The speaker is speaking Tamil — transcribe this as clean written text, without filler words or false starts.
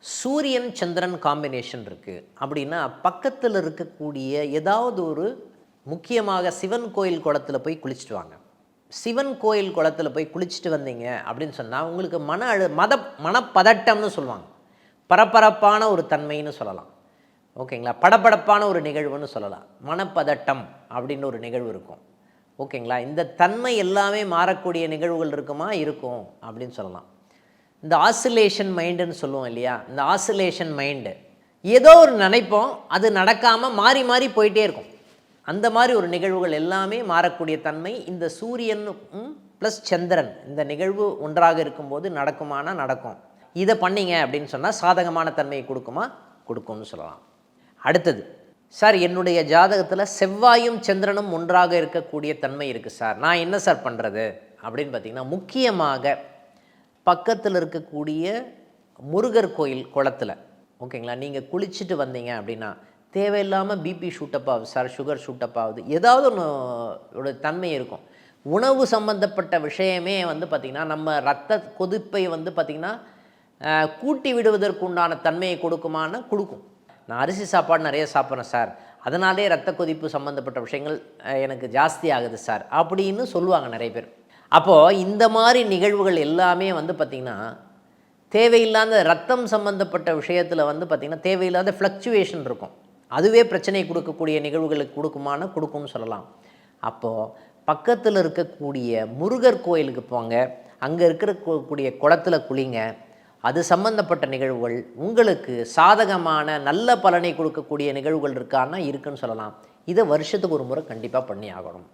சூரியன் சந்திரன் காம்பினேஷன் இருக்குது அப்படின்னா பக்கத்தில் இருக்கக்கூடிய ஏதாவது ஒரு முக்கியமாக சிவன் கோயில் குளத்தில் போய் குளிச்சுட்டு வாங்க. சிவன் கோயில் குளத்தில் போய் குளிச்சுட்டு வந்தீங்க அப்படின்னு சொன்னால் உங்களுக்கு மனப்பதட்டம்னு சொல்லுவாங்க, பரபரப்பான ஒரு தன்மைன்னு சொல்லலாம். ஓகேங்களா, படபடப்பான ஒரு நிகழ்வுன்னு சொல்லலாம். மனப்பதட்டம் அப்படின்னு ஒரு நிகழ்வு இருக்கும். ஓகேங்களா, இந்த தன்மை எல்லாமே மாறக்கூடிய நிகழ்வுகள் இருக்கும் அப்படின்னு சொல்லலாம். இந்த ஆசிலேஷன் மைண்டுன்னு சொல்லுவோம் இல்லையா, இந்த ஆசிலேஷன் மைண்டு ஏதோ ஒரு நினைப்போம், அது நடக்காமல் மாறி மாறி போயிட்டே இருக்கும். அந்த மாதிரி ஒரு நிகழ்வுகள் எல்லாமே மாறக்கூடிய தன்மை இந்த சூரியன் ப்ளஸ் சந்திரன் இந்த நிகழ்வு ஒன்றாக இருக்கும்போது நடக்குமானா நடக்கும். இதை பண்ணிங்க அப்படின்னு சொன்னால் சாதகமான தன்மையை கொடுக்கும்னு சொல்லலாம். அடுத்தது, சார் என்னுடைய ஜாதகத்தில் செவ்வாயும் சந்திரனும் ஒன்றாக இருக்கக்கூடிய தன்மை இருக்குது சார், நான் என்ன சார் பண்ணுறது அப்படின்னு பார்த்திங்கன்னா, முக்கியமாக பக்கத்தில் இருக்கக்கூடிய முருகர் கோயில் குளத்தில் ஓகேங்களா, நீங்கள் குளிச்சுட்டு வந்தீங்க அப்படின்னா தேவையில்லாமல் பிபி ஷூட்டப் ஆகுது சார், சுகர் ஷூட்டப் ஆகுது, ஏதாவது ஒன்று தன்மை இருக்கும். உணவு சம்பந்தப்பட்ட விஷயமே பார்த்திங்கன்னா நம்ம இரத்த கொதிப்பை பார்த்திங்கன்னா கூட்டி விடுவதற்கு உண்டான தன்மையை கொடுக்கும். நான் அரிசி சாப்பாடு நிறைய சாப்பிட்றேன் சார், அதனாலே இரத்த கொதிப்பு சம்மந்தப்பட்ட விஷயங்கள் எனக்கு ஜாஸ்தி ஆகுது சார் அப்படின்னு சொல்லுவாங்க நிறைய பேர். அப்போது இந்த மாதிரி நிகழ்வுகள் எல்லாமே பார்த்திங்கன்னா தேவையில்லாத ரத்தம் சம்மந்தப்பட்ட விஷயத்தில் பார்த்திங்கன்னா தேவையில்லாத ஃப்ளக்சுவேஷன் இருக்கும். அதுவே பிரச்சனை கொடுக்கக்கூடிய நிகழ்வுகளுக்கு கொடுக்கும்னு சொல்லலாம். அப்போது பக்கத்தில் இருக்கக்கூடிய முருகர் கோயிலுக்கு போங்க, அங்கே இருக்கக்கூடிய குளத்தில் குளிங்க. அது சம்பந்தப்பட்ட நிகழ்வுகள் உங்களுக்கு சாதகமான நல்ல பலனை கொடுக்கக்கூடிய நிகழ்வுகள் இருக்குன்னு சொல்லலாம். இதை வருஷத்துக்கு ஒரு முறை கண்டிப்பாக பண்ணி ஆகணும்.